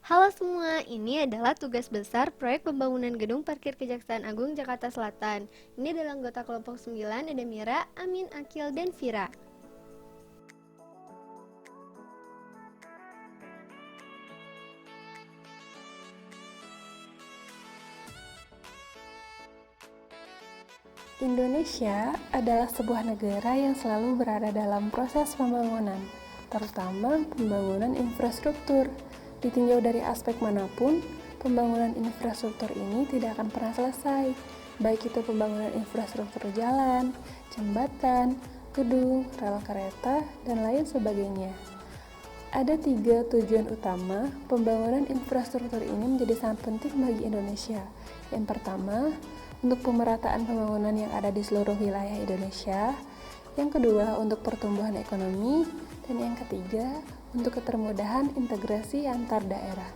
Halo semua, ini adalah tugas besar proyek pembangunan gedung parkir Kejaksaan Agung Jakarta Selatan. Ini adalah anggota kelompok 9, ada Mira, Amin, Akil, dan Vira. Indonesia adalah sebuah negara yang selalu berada dalam proses pembangunan, terutama pembangunan infrastruktur. Ditinjau dari aspek manapun, pembangunan infrastruktur ini tidak akan pernah selesai, baik itu pembangunan infrastruktur jalan, jembatan, gedung, rel kereta, dan lain sebagainya. Ada 3 tujuan utama pembangunan infrastruktur ini menjadi sangat penting bagi Indonesia. Yang pertama, untuk pemerataan pembangunan yang ada di seluruh wilayah Indonesia. Yang kedua, untuk pertumbuhan ekonomi. Dan yang ketiga, untuk ketermudahan integrasi antar daerah.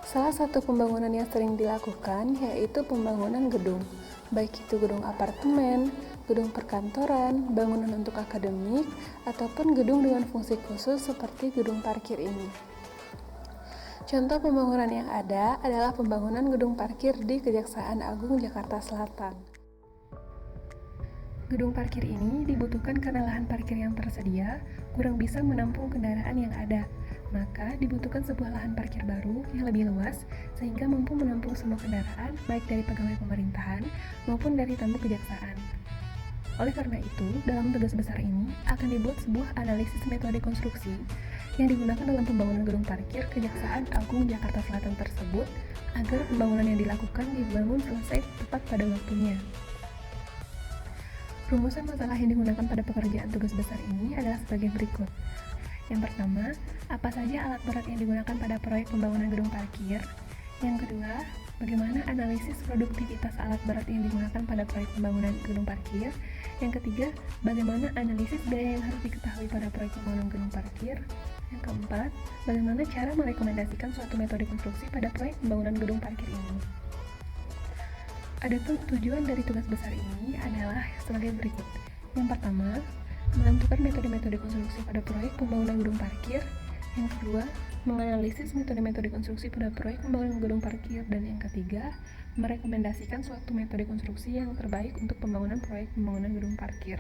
Salah satu pembangunan yang sering dilakukan yaitu pembangunan gedung, baik itu gedung apartemen, gedung perkantoran, bangunan untuk akademik, ataupun gedung dengan fungsi khusus seperti gedung parkir ini. Contoh pembangunan yang ada adalah pembangunan gedung parkir di Kejaksaan Agung Jakarta Selatan. Gedung parkir ini dibutuhkan karena lahan parkir yang tersedia kurang bisa menampung kendaraan yang ada. Maka dibutuhkan sebuah lahan parkir baru yang lebih luas sehingga mampu menampung semua kendaraan baik dari pegawai pemerintahan maupun dari tamu kejaksaan. Oleh karena itu, dalam tugas besar ini akan dibuat sebuah analisis metode konstruksi yang digunakan dalam pembangunan gedung parkir Kejaksaan Agung Jakarta Selatan tersebut agar pembangunan yang dilakukan dibangun selesai tepat pada waktunya. Rumusan masalah yang digunakan pada pekerjaan tugas besar ini adalah sebagai berikut. Yang pertama, apa saja alat berat yang digunakan pada proyek pembangunan gedung parkir? Yang kedua, bagaimana analisis produktivitas alat berat yang digunakan pada proyek pembangunan gedung parkir? Yang ketiga, bagaimana analisis biaya yang harus diketahui pada proyek pembangunan gedung parkir? Yang keempat, bagaimana cara merekomendasikan suatu metode konstruksi pada proyek pembangunan gedung parkir ini? Adapun tujuan dari tugas besar ini adalah sebagai berikut. Yang pertama, menentukan metode-metode konstruksi pada proyek pembangunan gedung parkir. Yang kedua, menganalisis metode-metode konstruksi pada proyek pembangunan gedung parkir. Dan yang ketiga, merekomendasikan suatu metode konstruksi yang terbaik untuk pembangunan proyek pembangunan gedung parkir.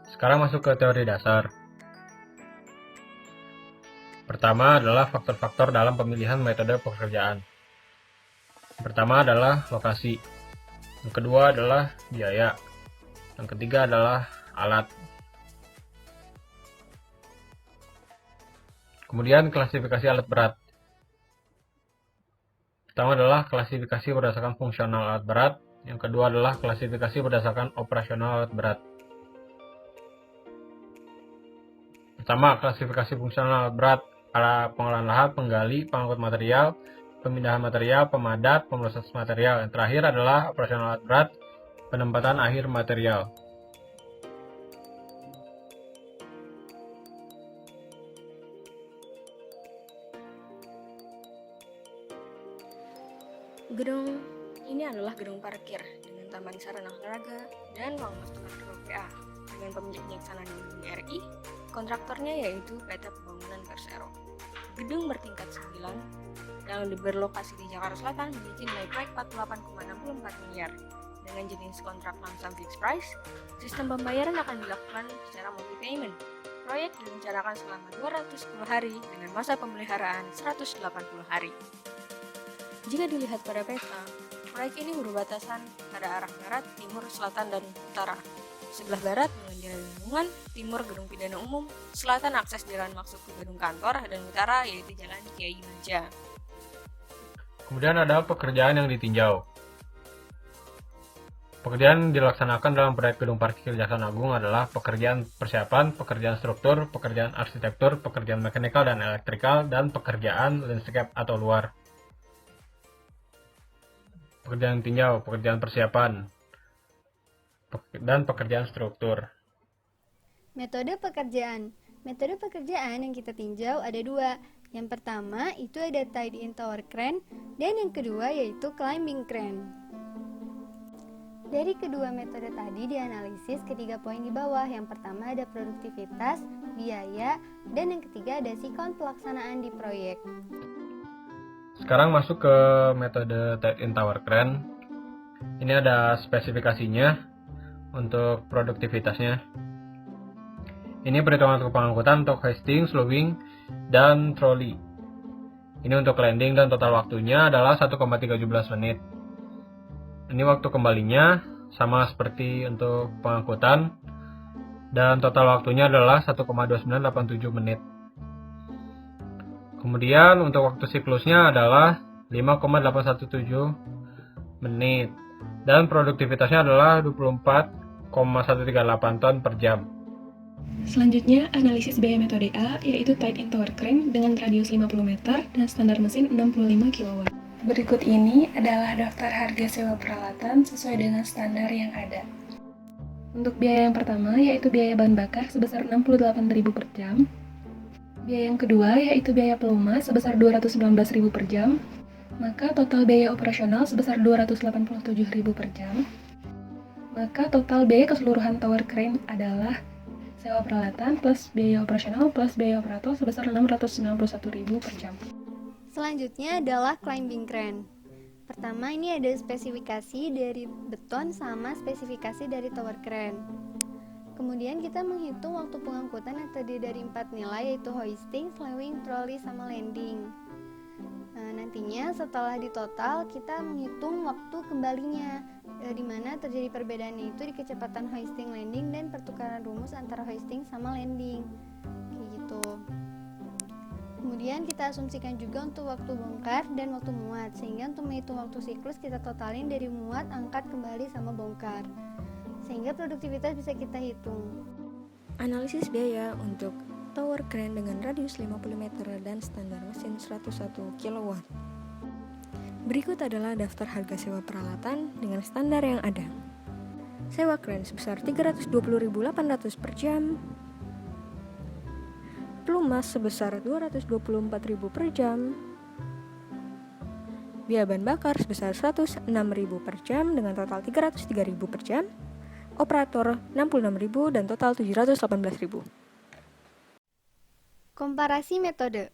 Sekarang masuk ke teori dasar. Pertama adalah faktor-faktor dalam pemilihan metode pekerjaan. Yang pertama adalah lokasi. Yang kedua adalah biaya. Yang ketiga adalah alat. Kemudian klasifikasi alat berat. Pertama adalah klasifikasi berdasarkan fungsional alat berat. Yang kedua adalah klasifikasi berdasarkan operasional alat berat. Pertama, klasifikasi fungsional alat berat. Para pengolahan lahan, penggali, pengangkut material, pemindahan material, pemadat, pemroses material. Yang terakhir adalah operasional alat berat, penempatan akhir material. Gedung ini adalah gedung parkir dengan taman sarana olahraga dan ruang master PA dengan pemiliknya Kejaksaan Agung RI, kontraktornya yaitu PT Pembangunan Persero. Gedung bertingkat 9 yang berlokasi di Jakarta Selatan memiliki nilai proyek 48,64 miliar dengan jenis kontrak lump sum fixed price. Sistem pembayaran akan dilakukan secara multi payment. Proyek direncanakan selama 210 hari dengan masa pemeliharaan 180 hari. Jika dilihat pada peta, proyek ini berbatasan pada arah barat, timur, selatan, dan utara. Sebelah barat dengan jalan lingkungan, timur gedung pidana umum, selatan akses jalan masuk ke gedung kantor, dan utara yaitu jalan Kiai Maja. Kemudian ada pekerjaan yang ditinjau. Pekerjaan dilaksanakan dalam proyek gedung parkir Kejaksaan Agung adalah pekerjaan persiapan, pekerjaan struktur, pekerjaan arsitektur, pekerjaan mekanikal dan elektrikal, dan pekerjaan landscape atau luar. Pekerjaan tinjau, pekerjaan persiapan, dan pekerjaan struktur. Metode pekerjaan. Metode pekerjaan yang kita tinjau ada dua. Yang pertama itu ada tied-in tower crane dan yang kedua yaitu climbing crane. Dari kedua metode tadi dianalisis ketiga poin di bawah. Yang pertama ada produktivitas, biaya, dan yang ketiga ada sikon pelaksanaan di proyek. Sekarang masuk ke metode Tied in Tower Crane. Ini ada spesifikasinya untuk produktivitasnya. Ini perhitungan untuk pengangkutan untuk hoisting, slowing, dan trolley. Ini untuk landing dan total waktunya adalah 1,317 menit. Ini waktu kembalinya sama seperti untuk pengangkutan dan total waktunya adalah 1,2987 menit. Kemudian untuk waktu siklusnya adalah 5,817 menit dan produktivitasnya adalah 24,138 ton per jam. Selanjutnya, analisis biaya metode A, yaitu Tied in Tower Crane dengan radius 50 meter dan standar mesin 65 kW. Berikut ini adalah daftar harga sewa peralatan sesuai dengan standar yang ada. Untuk biaya yang pertama, yaitu biaya bahan bakar sebesar 68.000 per jam. Biaya yang kedua, yaitu biaya pelumas sebesar 219.000 per jam. Maka total biaya operasional sebesar 287.000 per jam. Maka total biaya keseluruhan tower crane adalah sewa peralatan plus biaya operasional plus biaya operator sebesar 691.000 per jam. Selanjutnya adalah climbing crane. Pertama ini ada spesifikasi dari beton sama spesifikasi dari tower crane. Kemudian kita menghitung waktu pengangkutan yang terdiri dari 4 nilai, yaitu hoisting, slewing, trolley, sama landing. Nantinya setelah ditotal kita menghitung waktu kembalinya, di mana terjadi perbedaannya itu di kecepatan hoisting, landing, dan pertukaran rumus antara hoisting sama landing, kayak gitu. Kemudian kita asumsikan juga untuk waktu bongkar dan waktu muat, sehingga untuk menghitung waktu siklus kita totalin dari muat, angkat, kembali, sama bongkar, sehingga produktivitas bisa kita hitung. Analisis biaya untuk tower crane dengan radius 50 meter dan standar mesin 101 kW. Berikut adalah daftar harga sewa peralatan dengan standar yang ada. Sewa crane sebesar 320.800 per jam. Pelumas sebesar 224.000 per jam. Biaya bahan bakar sebesar 106.000 per jam dengan total 303.000 per jam. Operator 66.000 dan total 718.000. Komparasi metode.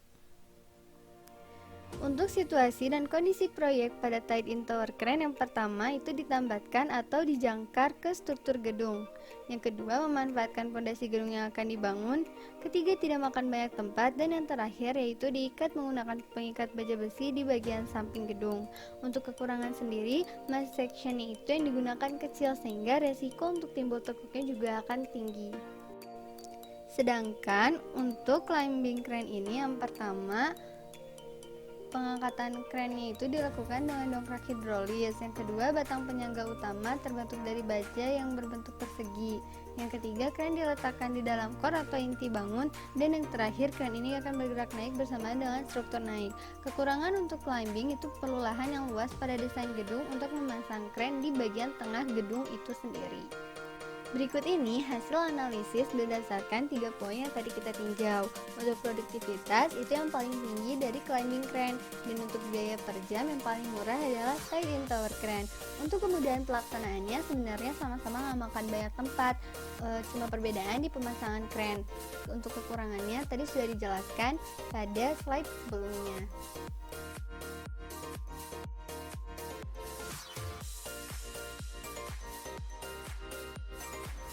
Untuk situasi dan kondisi proyek pada Tied in Tower Crane, yang pertama itu ditambatkan atau dijangkar ke struktur gedung. Yang kedua, memanfaatkan fondasi gedung yang akan dibangun. Ketiga, tidak makan banyak tempat. Dan yang terakhir yaitu diikat menggunakan pengikat baja besi di bagian samping gedung. Untuk kekurangan sendiri, mass sectionnya itu yang digunakan kecil sehingga resiko untuk timbul tekuknya juga akan tinggi. Sedangkan untuk climbing crane ini, yang pertama pengangkatan crane-nya itu dilakukan dengan dongkrak hidrolis. Yang kedua, batang penyangga utama terbentuk dari baja yang berbentuk persegi. Yang ketiga, crane diletakkan di dalam core atau inti bangun. Dan yang terakhir, crane ini akan bergerak naik bersamaan dengan struktur naik. Kekurangan untuk climbing itu perlu lahan yang luas pada desain gedung untuk memasang crane di bagian tengah gedung itu sendiri. Berikut ini hasil analisis berdasarkan 3 poin yang tadi kita tinjau. Untuk produktivitas itu yang paling tinggi dari climbing crane, dan untuk biaya per jam yang paling murah adalah Tied in Tower Crane. Untuk kemudahan pelaksanaannya sebenarnya sama-sama nggak makan banyak tempat, cuma perbedaan di pemasangan crane. Untuk kekurangannya tadi sudah dijelaskan pada slide sebelumnya.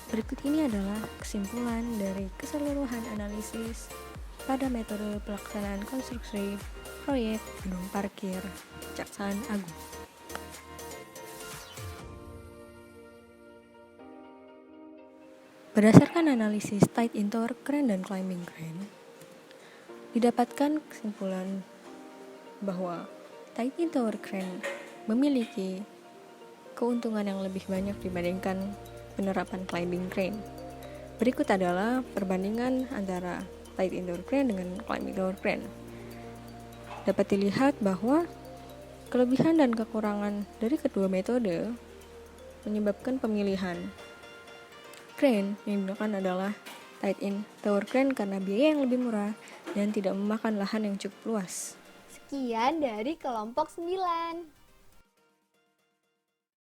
Berikut ini adalah kesimpulan dari keseluruhan analisis pada metode pelaksanaan konstruksi proyek gedung parkir Kejaksaan Agung. Berdasarkan analisis Tied in Tower Crane dan Climbing Crane, didapatkan kesimpulan bahwa Tied in Tower Crane memiliki keuntungan yang lebih banyak dibandingkan penerapan climbing crane. Berikut adalah perbandingan antara Tied in Tower Crane dengan Climbing Tower Crane. Dapat dilihat bahwa kelebihan dan kekurangan dari kedua metode menyebabkan pemilihan. Crane yang digunakan adalah Tied in Tower Crane karena biaya yang lebih murah dan tidak memakan lahan yang cukup luas. Sekian dari kelompok 9.